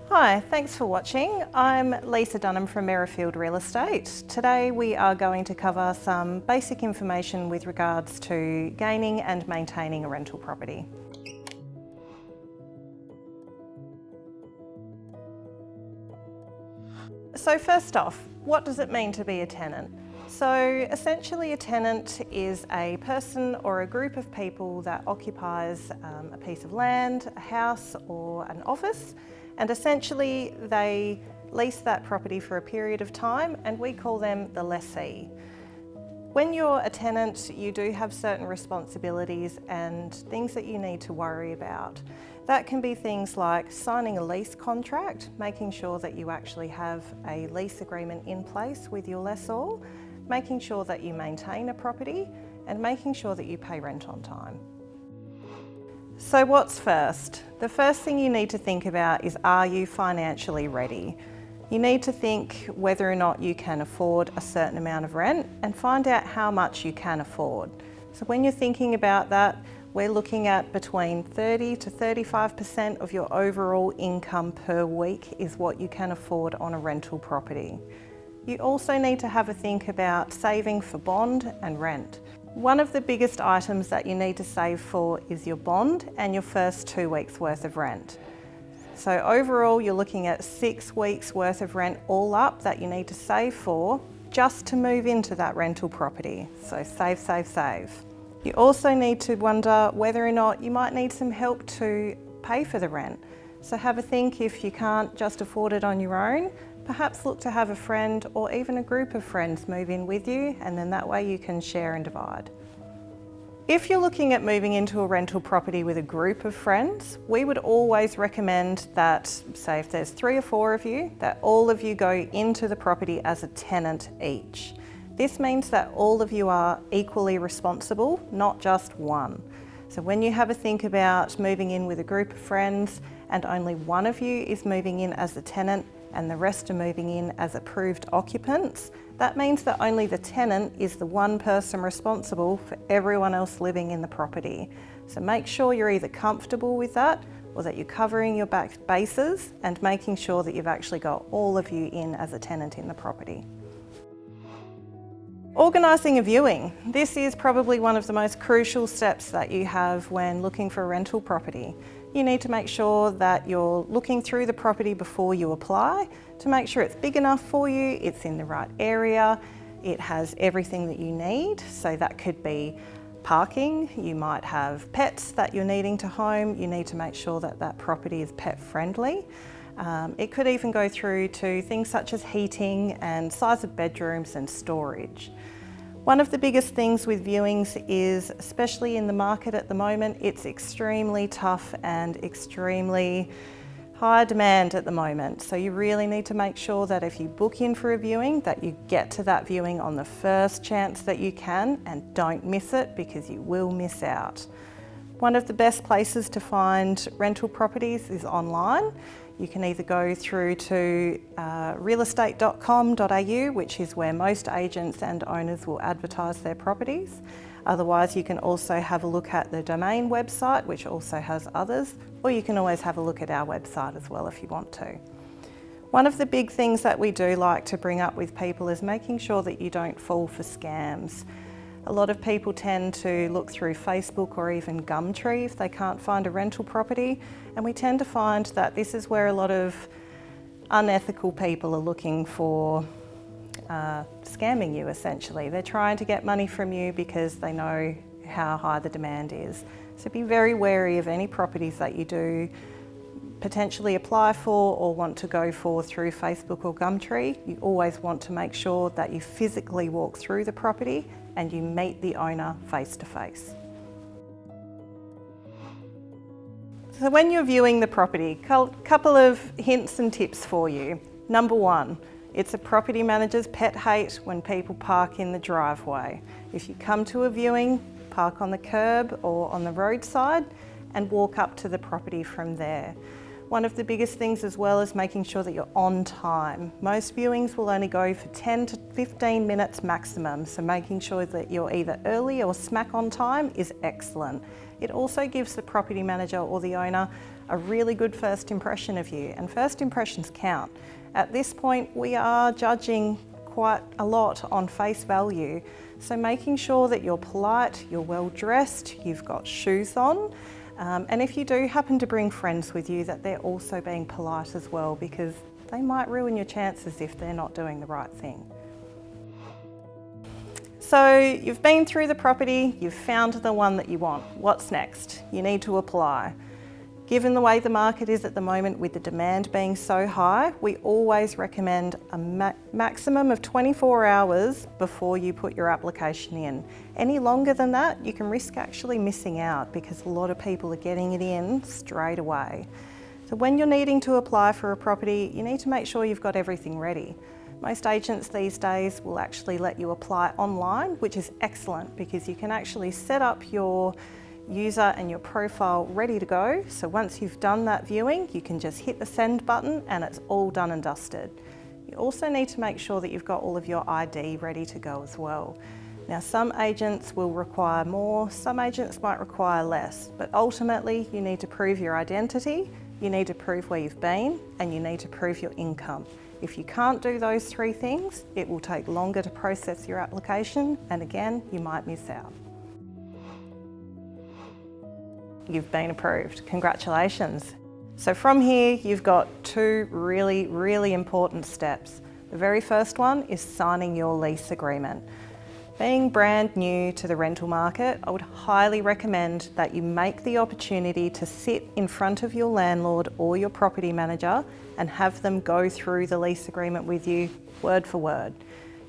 Hi, thanks for watching. I'm Lisa Dunham from Merrifield Real Estate. Today we are going to cover some basic information with regards to gaining and maintaining a rental property. So first off, what does it mean to be a tenant? So essentially a tenant is a person or a group of people that occupies a piece of land, a house or an office, and essentially they lease that property for a period of time and we call them the lessee. When you're a tenant, you do have certain responsibilities and things that you need to worry about. That can be things like signing a lease contract, making sure that you actually have a lease agreement in place with your lessor, making sure that you maintain a property, and making sure that you pay rent on time. So what's first? The first thing you need to think about is, are you financially ready? You need to think whether or not you can afford a certain amount of rent and find out how much you can afford. So when you're thinking about that, we're looking at between 30 to 35% of your overall income per week is what you can afford on a rental property. You also need to have a think about saving for bond and rent. One of the biggest items that you need to save for is your bond and your first 2 weeks worth of rent. So overall, you're looking at 6 weeks worth of rent all up that you need to save for just to move into that rental property. So save, save, save. You also need to wonder whether or not you might need some help to pay for the rent. So have a think if you can't just afford it on your own. Perhaps look to have a friend or even a group of friends move in with you, and then that way you can share and divide. If you're looking at moving into a rental property with a group of friends, we would always recommend that, say if there's 3 or 4 of you, that all of you go into the property as a tenant each. This means that all of you are equally responsible, not just one. So when you have a think about moving in with a group of friends and only one of you is moving in as a tenant and the rest are moving in as approved occupants, that means that only the tenant is the one person responsible for everyone else living in the property. So make sure you're either comfortable with that or that you're covering your back bases and making sure that you've actually got all of you in as a tenant in the property. Organising a viewing. This is probably one of the most crucial steps that you have when looking for a rental property. You need to make sure that you're looking through the property before you apply to make sure it's big enough for you, it's in the right area, it has everything that you need. So that could be parking, you might have pets that you're needing to home, you need to make sure that that property is pet friendly. It could even go through to things such as heating and size of bedrooms and storage. One of the biggest things with viewings is, especially in the market at the moment, it's extremely tough and extremely high demand at the moment. So you really need to make sure that if you book in for a viewing, that you get to that viewing on the first chance that you can and don't miss it, because you will miss out. One of the best places to find rental properties is online. You can either go through to realestate.com.au, which is where most agents and owners will advertise their properties. Otherwise, you can also have a look at the domain website, which also has others, or you can always have a look at our website as well if you want to. One of the big things that we do like to bring up with people is making sure that you don't fall for scams. A lot of people tend to look through Facebook or even Gumtree if they can't find a rental property, and we tend to find that this is where a lot of unethical people are looking for scamming you essentially. They're trying to get money from you because they know how high the demand is. So be very wary of any properties that you do potentially apply for or want to go for through Facebook or Gumtree. You always want to make sure that you physically walk through the property and you meet the owner face to face. So when you're viewing the property, a couple of hints and tips for you. Number 1, it's a property manager's pet hate when people park in the driveway. If you come to a viewing, park on the curb or on the roadside and walk up to the property from there. One of the biggest things as well is making sure that you're on time. Most viewings will only go for 10 to 15 minutes maximum, so making sure that you're either early or smack on time is excellent. It also gives the property manager or the owner a really good first impression of you, and first impressions count. At this point, we are judging quite a lot on face value, so making sure that you're polite, you're well dressed, you've got shoes on, and if you do happen to bring friends with you, that they're also being polite as well, because they might ruin your chances if they're not doing the right thing. So you've been through the property, you've found the one that you want. What's next? You need to apply. Given the way the market is at the moment with the demand being so high, we always recommend a maximum of 24 hours before you put your application in. Any longer than that, you can risk actually missing out because a lot of people are getting it in straight away. So when you're needing to apply for a property, you need to make sure you've got everything ready. Most agents these days will actually let you apply online, which is excellent because you can actually set up your user and your profile ready to go. So once you've done that viewing, you can just hit the send button and it's all done and dusted. You also need to make sure that you've got all of your ID ready to go as well. Now, some agents will require more, some agents might require less, but ultimately you need to prove your identity, you need to prove where you've been, and you need to prove your income. If you can't do those three things, it will take longer to process your application, and again, you might miss out. You've been approved. Congratulations. So from here, you've got two really important steps. The very first one is signing your lease agreement. Being brand new to the rental market, I would highly recommend that you make the opportunity to sit in front of your landlord or your property manager and have them go through the lease agreement with you word for word.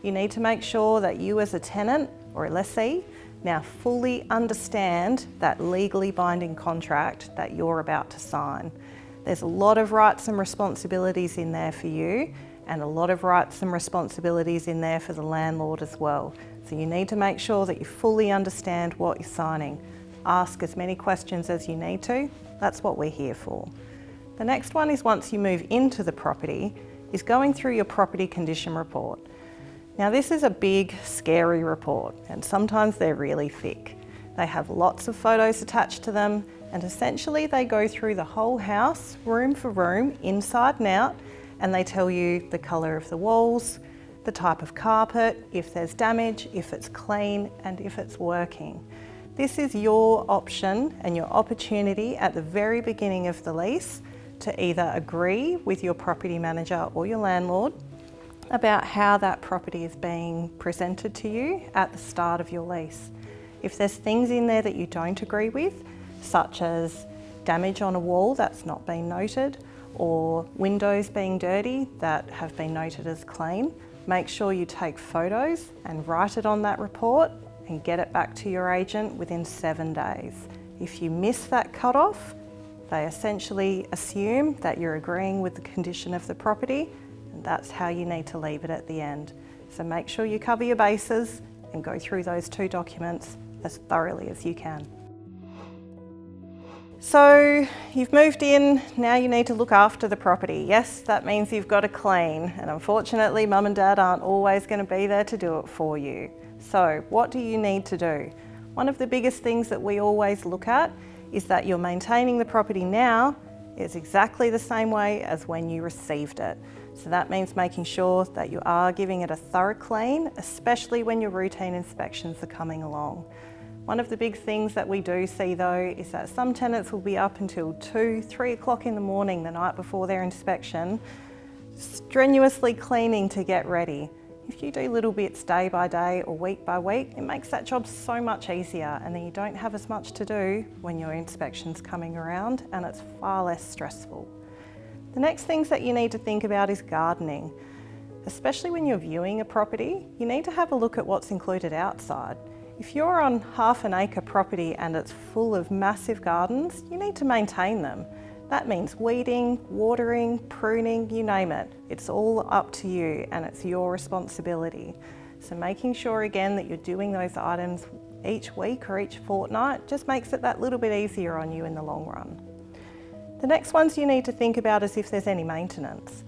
You need to make sure that you as a tenant or a lessee now fully understand that legally binding contract that you're about to sign. There's a lot of rights and responsibilities in there for you, and a lot of rights and responsibilities in there for the landlord as well. So you need to make sure that you fully understand what you're signing. Ask as many questions as you need to. That's what we're here for. The next one is, once you move into the property, is going through your property condition report. Now, this is a big, scary report, and sometimes they're really thick. They have lots of photos attached to them, and essentially they go through the whole house, room for room, inside and out, and they tell you the colour of the walls, the type of carpet, if there's damage, if it's clean, and if it's working. This is your option and your opportunity at the very beginning of the lease to either agree with your property manager or your landlord about how that property is being presented to you at the start of your lease. If there's things in there that you don't agree with, such as damage on a wall that's not been noted, or windows being dirty that have been noted as clean, make sure you take photos and write it on that report and get it back to your agent within 7 days. If you miss that cutoff, they essentially assume that you're agreeing with the condition of the property, and that's how you need to leave it at the end. So make sure you cover your bases and go through those two documents as thoroughly as you can. So you've moved in, now you need to look after the property. Yes, that means you've got to clean, and unfortunately mum and dad aren't always going to be there to do it for you. So what do you need to do? One of the biggest things that we always look at is that you're maintaining the property now is exactly the same way as when you received it. So that means making sure that you are giving it a thorough clean, especially when your routine inspections are coming along. One of the big things that we do see though is that some tenants will be up until 2, 3 o'clock in the morning the night before their inspection, strenuously cleaning to get ready. If you do little bits day by day or week by week, it makes that job so much easier, and then you don't have as much to do when your inspection's coming around, and it's far less stressful. The next things that you need to think about is gardening. Especially when you're viewing a property, you need to have a look at what's included outside. If you're on half an acre property and it's full of massive gardens, you need to maintain them. That means weeding, watering, pruning, you name it. It's all up to you and it's your responsibility. So making sure again that you're doing those items each week or each fortnight just makes it that little bit easier on you in the long run. The next ones you need to think about is if there's any maintenance.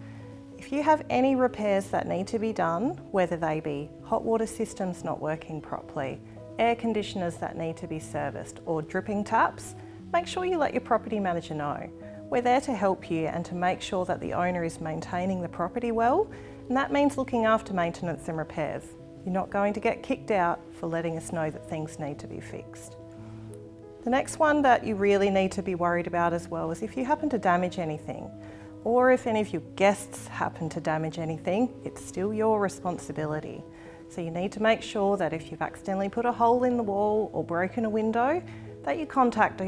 If you have any repairs that need to be done, whether they be hot water systems not working properly, air conditioners that need to be serviced, or dripping taps, make sure you let your property manager know. We're there to help you and to make sure that the owner is maintaining the property well, and that means looking after maintenance and repairs. You're not going to get kicked out for letting us know that things need to be fixed. The next one that you really need to be worried about as well is if you happen to damage anything, or if any of your guests happen to damage anything, it's still your responsibility. So you need to make sure that if you've accidentally put a hole in the wall or broken a window, that you contact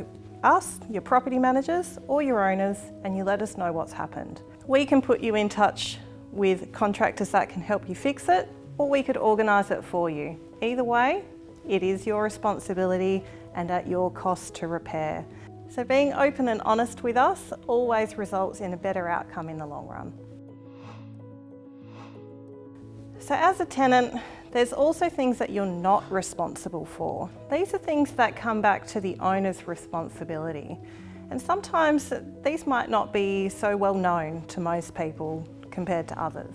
us, your property managers or your owners, and you let us know what's happened. We can put you in touch with contractors that can help you fix it, or we could organise it for you. Either way, it is your responsibility and at your cost to repair. So being open and honest with us always results in a better outcome in the long run. So as a tenant, there's also things that you're not responsible for. These are things that come back to the owner's responsibility. And sometimes these might not be so well known to most people compared to others.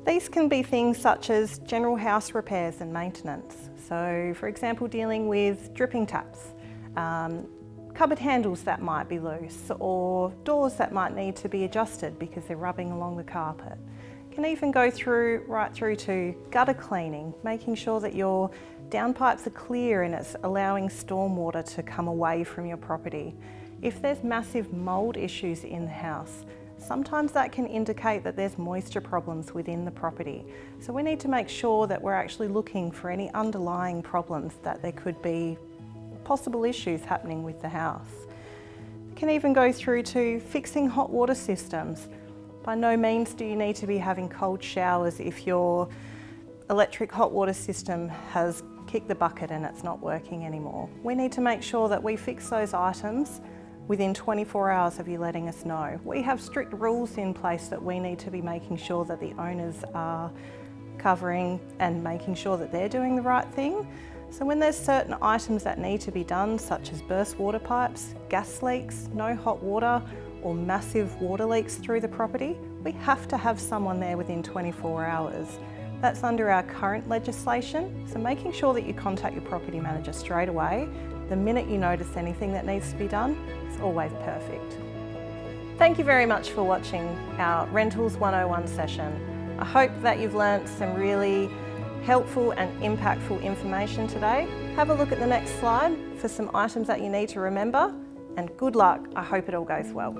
These can be things such as general house repairs and maintenance. So for example, dealing with dripping taps, cupboard handles that might be loose, or doors that might need to be adjusted because they're rubbing along the carpet. Can even go right through to gutter cleaning, making sure that your downpipes are clear and it's allowing stormwater to come away from your property. If there's massive mould issues in the house, sometimes that can indicate that there's moisture problems within the property. So we need to make sure that we're actually looking for any underlying problems that there could be possible issues happening with the house. It can even go through to fixing hot water systems. By no means do you need to be having cold showers if your electric hot water system has kicked the bucket and it's not working anymore. We need to make sure that we fix those items within 24 hours of you letting us know. We have strict rules in place that we need to be making sure that the owners are covering and making sure that they're doing the right thing. So when there's certain items that need to be done, such as burst water pipes, gas leaks, no hot water, or massive water leaks through the property, we have to have someone there within 24 hours. That's under our current legislation, so making sure that you contact your property manager straight away the minute you notice anything that needs to be done is always perfect. Thank you very much for watching our Rentals 101 session. I hope that you've learnt some really helpful and impactful information today. Have a look at the next slide for some items that you need to remember, and good luck. I hope it all goes well.